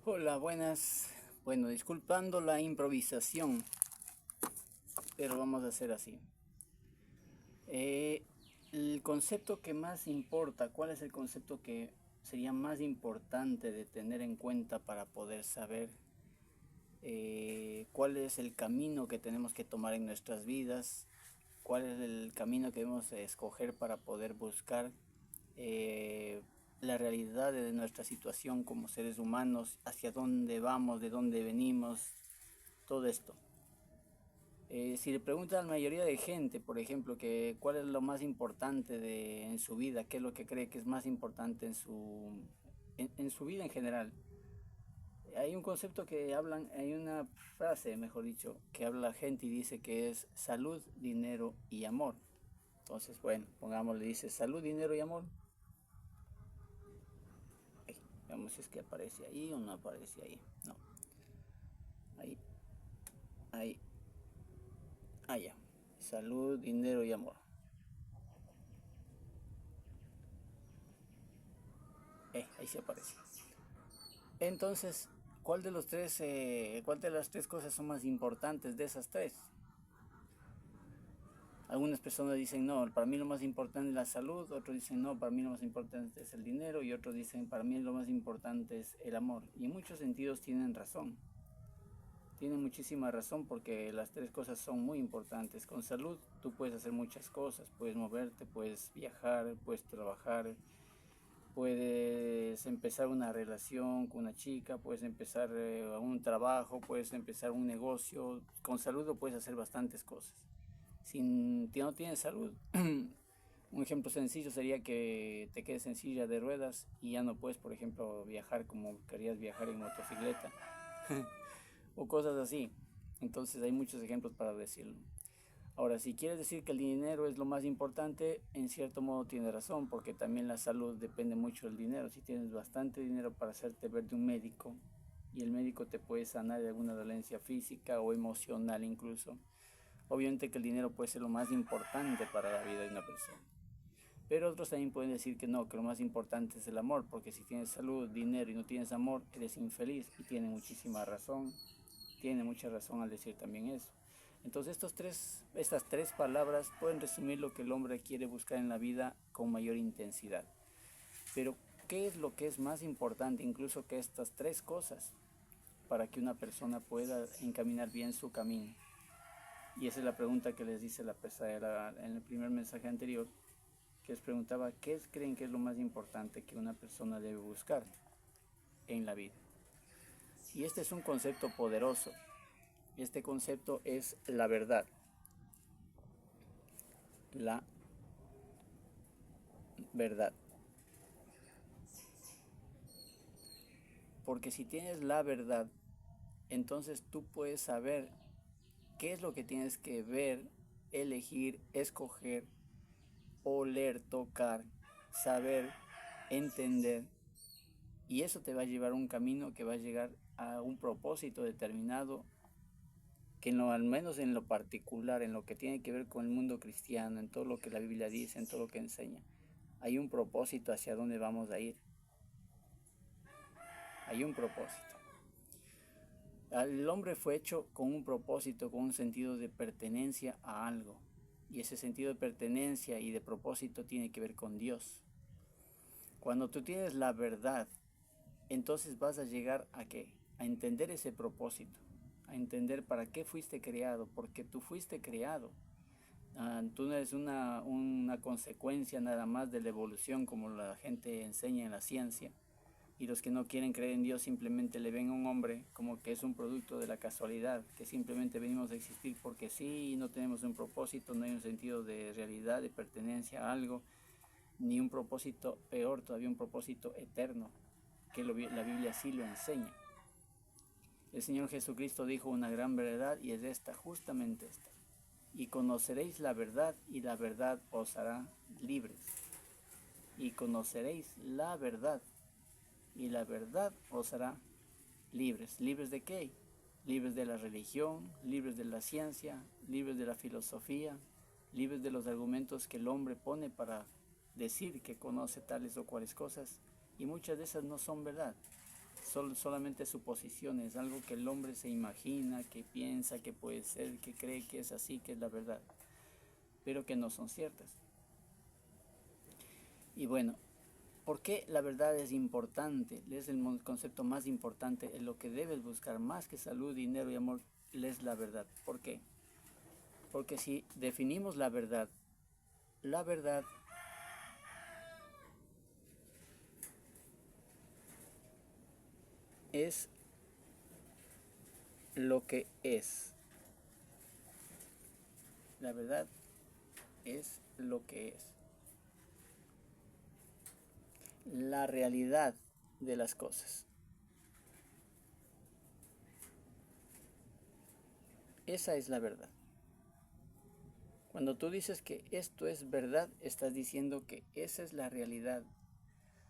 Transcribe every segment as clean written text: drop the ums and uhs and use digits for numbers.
Hola, buenas. Bueno, disculpando la improvisación, pero vamos a hacer así. El concepto que más importa, ¿cuál es el concepto que sería más importante de tener en cuenta para poder saber cuál es el camino que tenemos que tomar en nuestras vidas? ¿Cuál es el camino que debemos escoger para poder buscar eh, la realidad de nuestra situación como seres humanos, hacia dónde vamos, de dónde venimos, todo esto? Si le preguntan a la mayoría de gente, por ejemplo, que cuál es lo más importante en su vida, qué es lo que cree que es más importante en su vida en general, hay un concepto que hablan, hay una frase, mejor dicho, que habla la gente y dice que es salud, dinero y amor. Entonces, bueno, pongámosle, dice salud, dinero y amor. Veamos si es que aparece ahí o no aparece ahí. No. Ahí, ahí, allá. Salud, dinero y amor. Ahí se aparece. Entonces, ¿cuál de las tres cosas son más importantes de esas tres? Algunas personas dicen, no, para mí lo más importante es la salud, otros dicen, no, para mí lo más importante es el dinero, y otros dicen, para mí lo más importante es el amor. Y en muchos sentidos tienen razón. Tienen muchísima razón porque las tres cosas son muy importantes. Con salud tú puedes hacer muchas cosas, puedes moverte, puedes viajar, puedes trabajar, puedes empezar una relación con una chica, puedes empezar un trabajo, puedes empezar un negocio. Con salud puedes hacer bastantes cosas. Si no tienes salud, un ejemplo sencillo sería que te quedes en silla de ruedas y ya no puedes, por ejemplo, viajar como querías viajar en motocicleta o cosas así. Entonces hay muchos ejemplos para decirlo. Ahora, si quieres decir que el dinero es lo más importante, en cierto modo tiene razón, porque también la salud depende mucho del dinero. Si tienes bastante dinero para hacerte ver de un médico, y el médico te puede sanar de alguna dolencia física o emocional incluso, obviamente que el dinero puede ser lo más importante para la vida de una persona. Pero otros también pueden decir que no, que lo más importante es el amor, porque si tienes salud, dinero y no tienes amor, eres infeliz, y tiene muchísima razón, tiene mucha razón al decir también eso. Entonces estas tres palabras pueden resumir lo que el hombre quiere buscar en la vida con mayor intensidad. Pero, ¿qué es lo que es más importante incluso que estas tres cosas para que una persona pueda encaminar bien su camino? Y esa es la pregunta que les dice la persona en el primer mensaje anterior, que les preguntaba, ¿qué creen que es lo más importante que una persona debe buscar en la vida? Y este es un concepto poderoso. Este concepto es la verdad. La verdad. Porque si tienes la verdad, entonces tú puedes saber qué es lo que tienes que ver, elegir, escoger, oler, tocar, saber, entender. Y eso te va a llevar a un camino que va a llegar a un propósito determinado, que al menos en lo particular, en lo que tiene que ver con el mundo cristiano, en todo lo que la Biblia dice, en todo lo que enseña, hay un propósito hacia dónde vamos a ir. Hay un propósito. El hombre fue hecho con un propósito, con un sentido de pertenencia a algo. Y ese sentido de pertenencia y de propósito tiene que ver con Dios. Cuando tú tienes la verdad, entonces vas a llegar a ¿qué? A entender ese propósito, a entender para qué fuiste creado, porque tú fuiste creado. Tú no eres una consecuencia nada más de la evolución como la gente enseña en la ciencia. Y los que no quieren creer en Dios simplemente le ven a un hombre como que es un producto de la casualidad, que simplemente venimos a existir porque sí, no tenemos un propósito, no hay un sentido de realidad, de pertenencia a algo, ni un propósito, peor todavía, un propósito eterno, que la Biblia sí lo enseña. El Señor Jesucristo dijo una gran verdad y es esta, justamente esta: y conoceréis la verdad y la verdad os hará libres. Y conoceréis la verdad y la verdad os hará libres. ¿Libres de qué? Libres de la religión, libres de la ciencia, libres de la filosofía, libres de los argumentos que el hombre pone para decir que conoce tales o cuales cosas, y muchas de esas no son verdad. solamente suposiciones, algo que el hombre se imagina, que piensa, que puede ser, que cree que es así, que es la verdad, pero que no son ciertas. Y bueno, ¿por qué la verdad es importante? Es el concepto más importante, en lo que debes buscar más que salud, dinero y amor, es la verdad. ¿Por qué? Porque si definimos la verdad es lo que es. La verdad es lo que es. La realidad de las cosas. Esa es la verdad. Cuando tú dices que esto es verdad, estás diciendo que esa es la realidad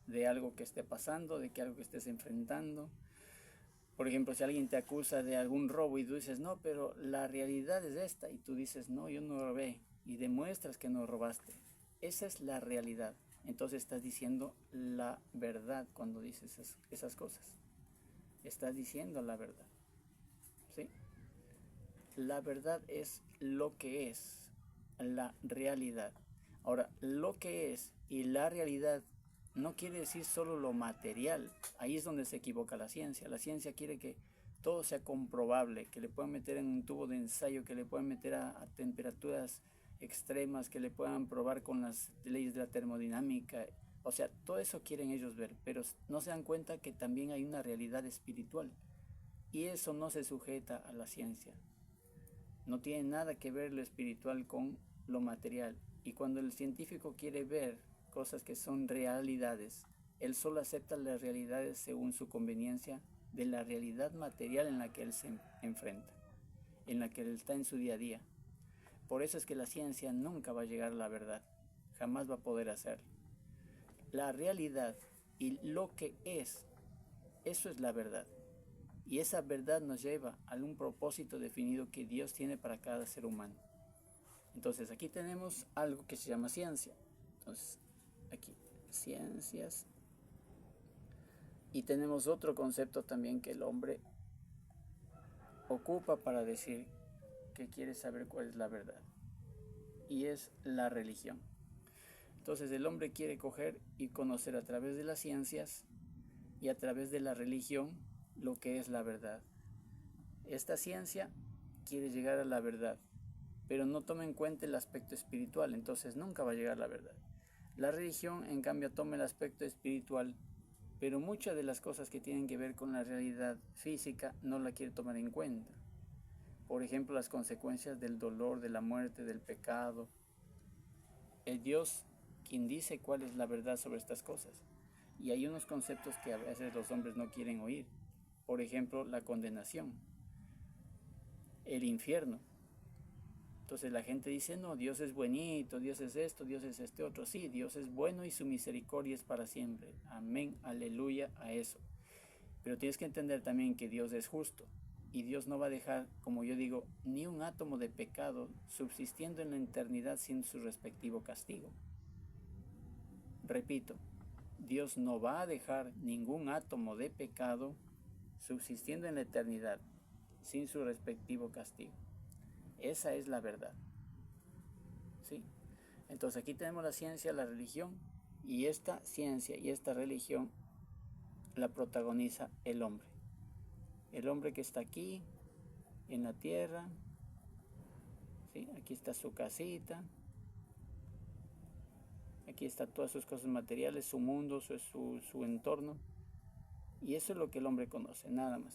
de algo que esté pasando, de que algo que estés enfrentando. Por ejemplo, si alguien te acusa de algún robo y tú dices, no, pero la realidad es esta, y tú dices, no, yo no robé, y demuestras que no robaste. Esa es la realidad. Entonces estás diciendo la verdad cuando dices esas cosas. Estás diciendo la verdad. ¿Sí? La verdad es lo que es, la realidad. Ahora, lo que es y la realidad no quiere decir solo lo material. Ahí es donde se equivoca la ciencia. La ciencia quiere que todo sea comprobable, que le puedan meter en un tubo de ensayo, que le puedan meter a temperaturas extremas, que le puedan probar con las leyes de la termodinámica. O sea, todo eso quieren ellos ver, pero no se dan cuenta que también hay una realidad espiritual. Y eso no se sujeta a la ciencia. No tiene nada que ver lo espiritual con lo material. Y cuando el científico quiere ver cosas que son realidades, él solo acepta las realidades según su conveniencia de la realidad material en la que él se enfrenta, en la que él está en su día a día. Por eso es que la ciencia nunca va a llegar a la verdad, jamás va a poder hacerlo. La realidad y lo que es, eso es la verdad. Y esa verdad nos lleva a un propósito definido que Dios tiene para cada ser humano. Entonces aquí tenemos algo que se llama ciencia. Entonces aquí, ciencias. Y tenemos otro concepto también que el hombre ocupa para decir que quiere saber cuál es la verdad. Y es la religión. Entonces el hombre quiere coger y conocer a través de las ciencias y a través de la religión lo que es la verdad. Esta ciencia quiere llegar a la verdad, pero no toma en cuenta el aspecto espiritual, entonces nunca va a llegar a la verdad. La religión, en cambio, toma el aspecto espiritual, pero muchas de las cosas que tienen que ver con la realidad física no la quiere tomar en cuenta. Por ejemplo, las consecuencias del dolor, de la muerte, del pecado. Es Dios quien dice cuál es la verdad sobre estas cosas. Y hay unos conceptos que a veces los hombres no quieren oír. Por ejemplo, la condenación, el infierno. Entonces la gente dice, no, Dios es buenito, Dios es esto, Dios es este otro. Sí, Dios es bueno y su misericordia es para siempre. Amén, aleluya a eso. Pero tienes que entender también que Dios es justo. Y Dios no va a dejar, como yo digo, ni un átomo de pecado subsistiendo en la eternidad sin su respectivo castigo. Repito, Dios no va a dejar ningún átomo de pecado subsistiendo en la eternidad sin su respectivo castigo. Esa es la verdad. ¿Sí? Entonces aquí tenemos la ciencia, la religión, y esta ciencia y esta religión la protagoniza el hombre. El hombre que está aquí, en la tierra, ¿sí? Aquí está su casita, aquí está todas sus cosas materiales, su mundo, su entorno, y eso es lo que el hombre conoce, nada más.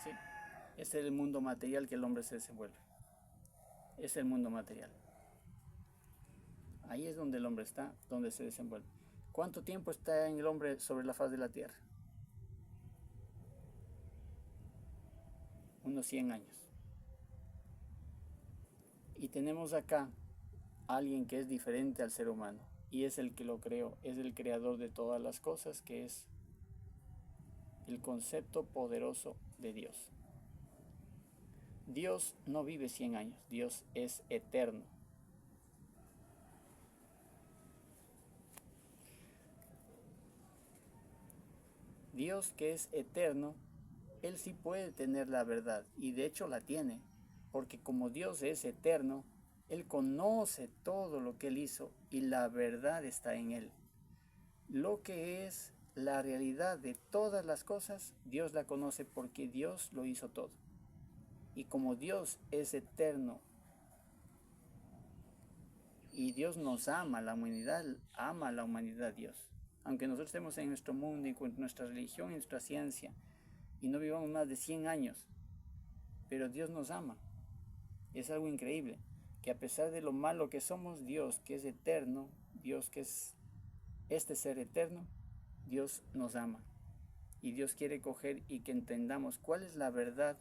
¿Sí? Ese es el mundo material que el hombre se desenvuelve. Es el mundo material. Ahí es donde el hombre está, donde se desenvuelve. ¿Cuánto tiempo está en el hombre sobre la faz de la tierra? Unos 100 años. Y tenemos acá a alguien que es diferente al ser humano, y es el que lo creó, es el creador de todas las cosas, que es el concepto poderoso de Dios. Dios no vive 100 años, Dios es eterno. Dios que es eterno, Él sí puede tener la verdad, y de hecho la tiene, porque como Dios es eterno, Él conoce todo lo que Él hizo y la verdad está en Él. Lo que es la realidad de todas las cosas, Dios la conoce porque Dios lo hizo todo. Y como Dios es eterno y Dios nos ama, la humanidad ama a la humanidad Dios. Aunque nosotros estemos en nuestro mundo, en nuestra religión, en nuestra ciencia, y no vivamos más de 100 años, pero Dios nos ama. Es algo increíble, que a pesar de lo malo que somos, Dios que es eterno, Dios que es este ser eterno, Dios nos ama. Y Dios quiere coger y que entendamos cuál es la verdad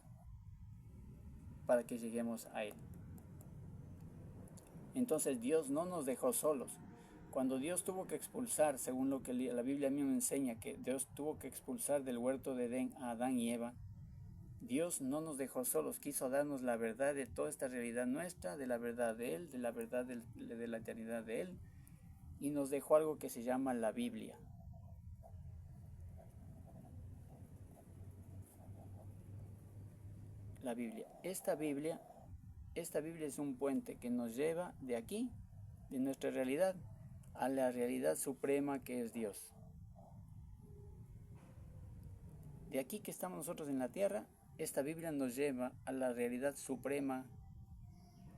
para que lleguemos a Él. Entonces Dios no nos dejó solos. Cuando Dios tuvo que expulsar, según lo que la Biblia misma enseña, que Dios tuvo que expulsar del huerto de Edén a Adán y Eva, Dios no nos dejó solos, quiso darnos la verdad de toda esta realidad nuestra, de la verdad de Él, de la verdad de la eternidad de Él, y nos dejó algo que se llama la Biblia. La Biblia. Esta Biblia es un puente que nos lleva de aquí, de nuestra realidad, a la realidad suprema que es Dios. De aquí que estamos nosotros en la tierra, esta Biblia nos lleva a la realidad suprema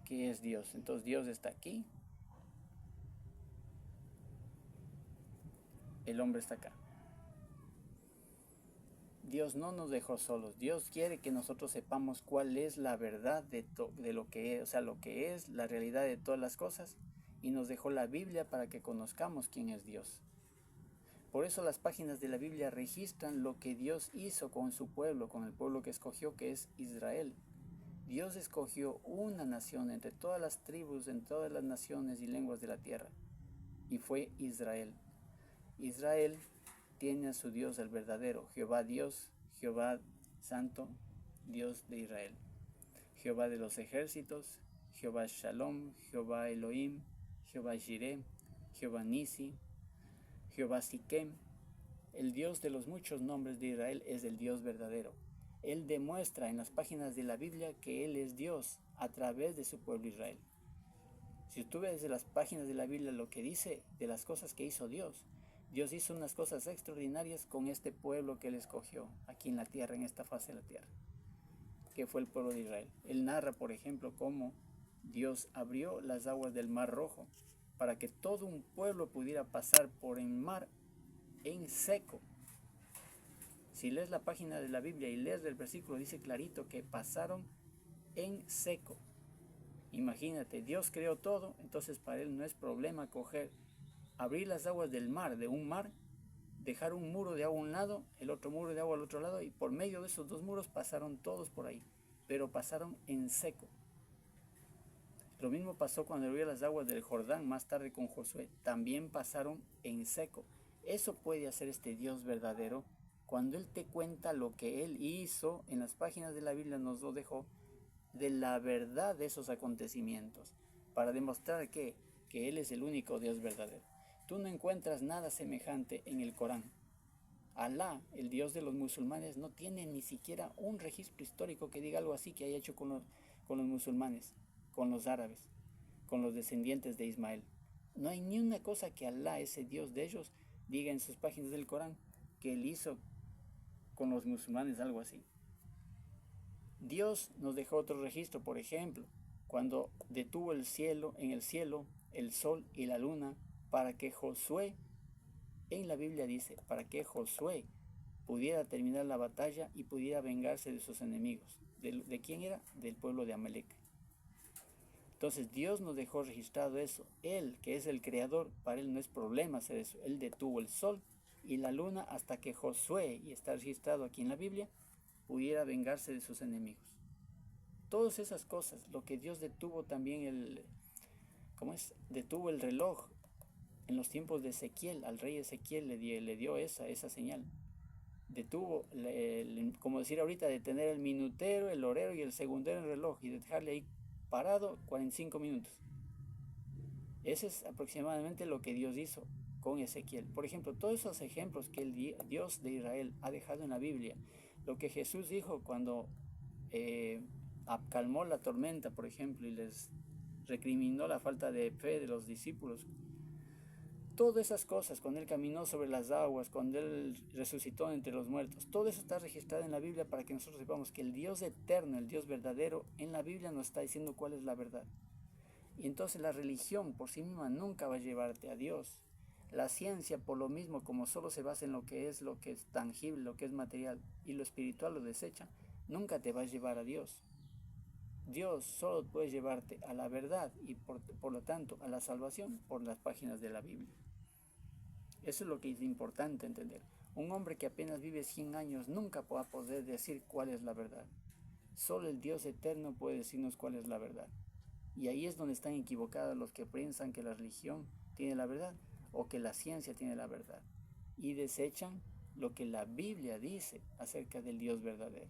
que es Dios. Entonces Dios está aquí, el hombre está acá. Dios no nos dejó solos. Dios quiere que nosotros sepamos cuál es la verdad de lo que es, o sea, lo que es la realidad de todas las cosas, y nos dejó la Biblia para que conozcamos quién es Dios. Por eso las páginas de la Biblia registran lo que Dios hizo con su pueblo, con el pueblo que escogió, que es Israel. Dios escogió una nación entre todas las tribus, en todas las naciones y lenguas de la tierra, y fue Israel. Israel tiene a su Dios el verdadero, Jehová Dios, Jehová Santo, Dios de Israel. Jehová de los ejércitos, Jehová Shalom, Jehová Elohim, Jehová Jireh, Jehová Nisi, Jehová Siquem. El Dios de los muchos nombres de Israel es el Dios verdadero. Él demuestra en las páginas de la Biblia que Él es Dios a través de su pueblo Israel. Si tú ves de las páginas de la Biblia lo que dice de las cosas que hizo Dios, Dios hizo unas cosas extraordinarias con este pueblo que Él escogió aquí en la tierra, en esta fase de la tierra, que fue el pueblo de Israel. Él narra, por ejemplo, cómo Dios abrió las aguas del Mar Rojo para que todo un pueblo pudiera pasar por el mar en seco. Si lees la página de la Biblia y lees el versículo, dice clarito que pasaron en seco. Imagínate, Dios creó todo, entonces para Él no es problema abrir las aguas del mar, de un mar, dejar un muro de agua a un lado, el otro muro de agua al otro lado, y por medio de esos dos muros pasaron todos por ahí, pero pasaron en seco. Lo mismo pasó cuando abrió las aguas del Jordán, más tarde con Josué, también pasaron en seco. Eso puede hacer este Dios verdadero cuando Él te cuenta lo que Él hizo. En las páginas de la Biblia nos lo dejó, de la verdad de esos acontecimientos, para demostrar que Él es el único Dios verdadero. Tú no encuentras nada semejante en el Corán. Alá, el Dios de los musulmanes, no tiene ni siquiera un registro histórico que diga algo así que haya hecho con los musulmanes, con los árabes, con los descendientes de Ismael. No hay ni una cosa que Alá, ese Dios de ellos, diga en sus páginas del Corán que Él hizo con los musulmanes algo así. Dios nos dejó otro registro, por ejemplo, cuando detuvo en el cielo, el sol y la luna, para que Josué, en la Biblia dice, para que Josué pudiera terminar la batalla y pudiera vengarse de sus enemigos. ¿De quién era? Del pueblo de Amalek. Entonces Dios nos dejó registrado eso. Él, que es el creador, para Él no es problema hacer eso. Él detuvo el sol y la luna hasta que Josué, y está registrado aquí en la Biblia, pudiera vengarse de sus enemigos. Todas esas cosas, lo que Dios detuvo también detuvo el reloj en los tiempos de Ezequiel, al rey Ezequiel le dio esa señal. Detuvo, como decir ahorita, detener el minutero, el horero y el segundero en el reloj y dejarle ahí parado 45 minutos. Ese es aproximadamente lo que Dios hizo con Ezequiel. Por ejemplo, todos esos ejemplos que el Dios de Israel ha dejado en la Biblia, lo que Jesús dijo cuando calmó la tormenta, por ejemplo, y les recriminó la falta de fe de los discípulos. Todas esas cosas, cuando Él caminó sobre las aguas, cuando Él resucitó entre los muertos, todo eso está registrado en la Biblia para que nosotros sepamos que el Dios eterno, el Dios verdadero, en la Biblia nos está diciendo cuál es la verdad. Y entonces la religión por sí misma nunca va a llevarte a Dios. La ciencia, por lo mismo, como solo se basa en lo que es tangible, lo que es material, y lo espiritual lo desecha, nunca te va a llevar a Dios. Dios solo puede llevarte a la verdad y por lo tanto a la salvación por las páginas de la Biblia. Eso es lo que es importante entender. Un hombre que apenas vive 100 años nunca va a poder decir cuál es la verdad. Solo el Dios eterno puede decirnos cuál es la verdad. Y ahí es donde están equivocados los que piensan que la religión tiene la verdad o que la ciencia tiene la verdad. Y desechan lo que la Biblia dice acerca del Dios verdadero.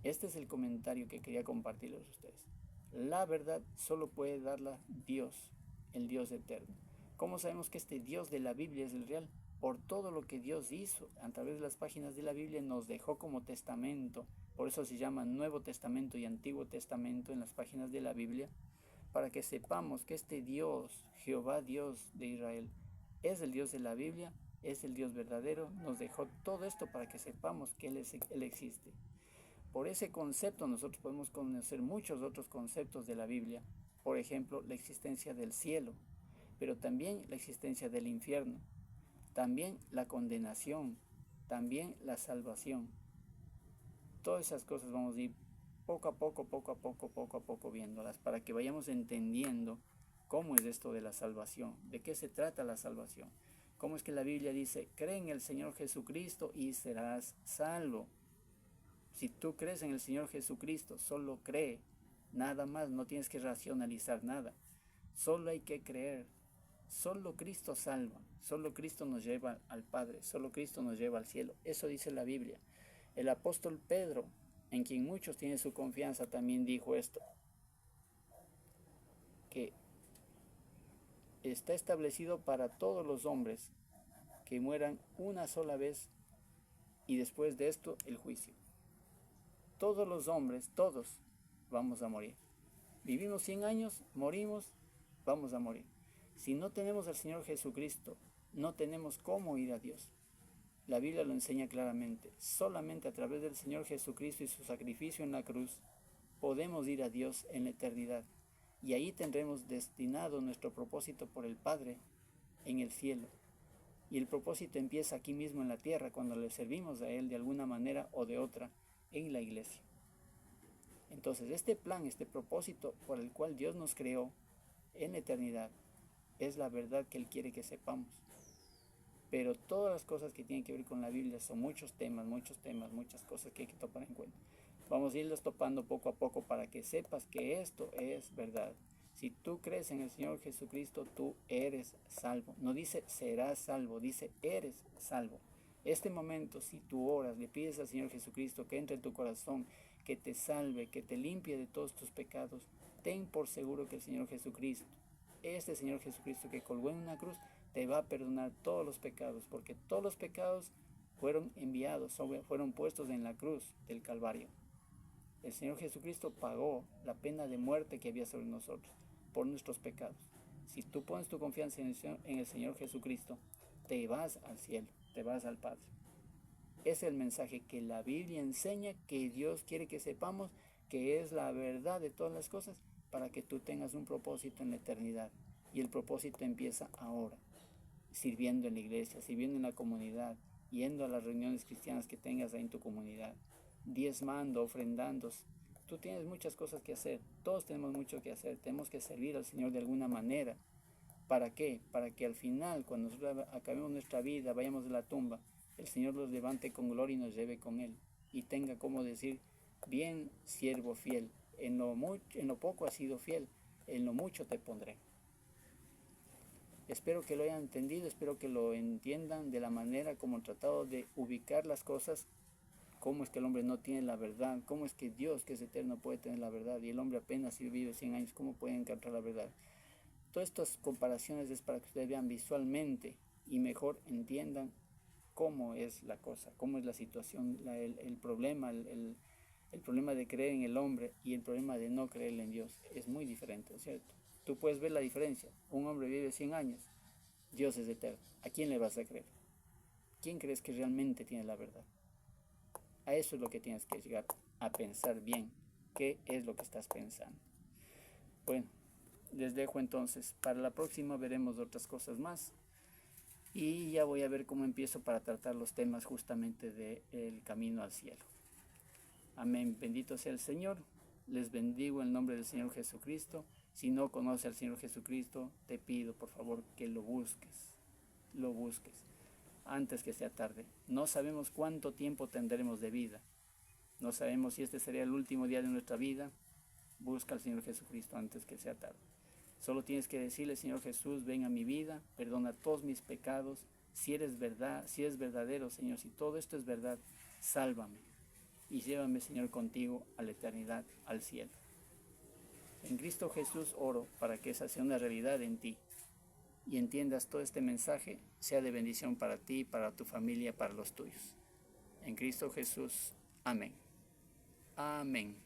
Este es el comentario que quería compartirles a ustedes. La verdad solo puede darla Dios, el Dios eterno. ¿Cómo sabemos que este Dios de la Biblia es el real? Por todo lo que Dios hizo a través de las páginas de la Biblia, nos dejó como testamento. Por eso se llama Nuevo Testamento y Antiguo Testamento en las páginas de la Biblia, para que sepamos que este Dios, Jehová Dios de Israel, es el Dios de la Biblia, es el Dios verdadero. Nos dejó todo esto para que sepamos que Él existe. Por ese concepto nosotros podemos conocer muchos otros conceptos de la Biblia. Por ejemplo, la existencia del cielo, pero también la existencia del infierno, también la condenación, también la salvación. Todas esas cosas vamos a ir poco a poco viéndolas para que vayamos entendiendo cómo es esto de la salvación, de qué se trata la salvación. Cómo es que la Biblia dice, cree en el Señor Jesucristo y serás salvo. Si tú crees en el Señor Jesucristo, solo cree, nada más, no tienes que racionalizar nada. Solo hay que creer. Solo Cristo salva, solo Cristo nos lleva al Padre, solo Cristo nos lleva al cielo. Eso dice la Biblia. El apóstol Pedro, en quien muchos tienen su confianza, también dijo esto, que está establecido para todos los hombres que mueran una sola vez y después de esto el juicio. Todos los hombres, todos vamos a morir. Vivimos 100 años, morimos, vamos a morir. Si no tenemos al Señor Jesucristo, no tenemos cómo ir a Dios. La Biblia lo enseña claramente. Solamente a través del Señor Jesucristo y su sacrificio en la cruz podemos ir a Dios en la eternidad. Y ahí tendremos destinado nuestro propósito por el Padre en el cielo. Y el propósito empieza aquí mismo en la tierra, cuando le servimos a Él de alguna manera o de otra en la iglesia. Entonces, este plan, este propósito por el cual Dios nos creó en la eternidad, es la verdad que Él quiere que sepamos. Pero todas las cosas que tienen que ver con la Biblia son muchas cosas que hay que tomar en cuenta. Vamos a irlas topando poco a poco para que sepas que esto es verdad. Si tú crees en el Señor Jesucristo, tú eres salvo. No dice serás salvo, dice eres salvo. Este momento, si tú oras, le pides al Señor Jesucristo que entre en tu corazón, que te salve, que te limpie de todos tus pecados, ten por seguro que el Señor Jesucristo, este Señor Jesucristo que colgó en una cruz, te va a perdonar todos los pecados, porque todos los pecados fueron enviados, fueron puestos en la cruz del Calvario. El Señor Jesucristo pagó la pena de muerte que había sobre nosotros por nuestros pecados. Si tú pones tu confianza en el Señor Jesucristo, te vas al cielo, te vas al Padre. Es el mensaje que la Biblia enseña, que Dios quiere que sepamos, que es la verdad de todas las cosas, para que tú tengas un propósito en la eternidad. Y el propósito empieza ahora, sirviendo en la iglesia, sirviendo en la comunidad, yendo a las reuniones cristianas que tengas ahí en tu comunidad, diezmando, ofrendando. Tú tienes muchas cosas que hacer, todos tenemos mucho que hacer, tenemos que servir al Señor de alguna manera. ¿Para qué? Para que al final, cuando nosotros acabemos nuestra vida, vayamos de la tumba, el Señor los levante con gloria y nos lleve con Él, y tenga como decir, bien siervo fiel, en lo poco has sido fiel, en lo mucho te pondré. Espero que lo hayan entendido, espero que lo entiendan de la manera como he tratado de ubicar las cosas, cómo es que el hombre no tiene la verdad, cómo es que Dios, que es eterno, puede tener la verdad, y el hombre apenas si vive 100 años, ¿cómo puede encontrar la verdad? Todas estas comparaciones es para que ustedes vean visualmente y mejor entiendan cómo es la cosa, cómo es la situación, el problema, el problema de creer en el hombre y el problema de no creer en Dios es muy diferente, ¿cierto? Tú puedes ver la diferencia. Un hombre vive 100 años, Dios es eterno. ¿A quién le vas a creer? ¿Quién crees que realmente tiene la verdad? A eso es lo que tienes que llegar a pensar bien. ¿Qué es lo que estás pensando? Bueno, les dejo entonces. Para la próxima veremos otras cosas más. Y ya voy a ver cómo empiezo para tratar los temas justamente del camino al cielo. Amén. Bendito sea el Señor. Les bendigo en el nombre del Señor Jesucristo. Si no conoces al Señor Jesucristo, te pido por favor que lo busques. Lo busques antes que sea tarde. No sabemos cuánto tiempo tendremos de vida. No sabemos si este sería el último día de nuestra vida. Busca al Señor Jesucristo antes que sea tarde. Solo tienes que decirle: Señor Jesús, ven a mi vida, perdona todos mis pecados. Si eres verdad, si es verdadero, Señor, si todo esto es verdad, sálvame y llévame, Señor, contigo a la eternidad, al cielo. En Cristo Jesús oro para que esa sea una realidad en ti y entiendas todo este mensaje, sea de bendición para ti, para tu familia, para los tuyos. En Cristo Jesús. Amén. Amén.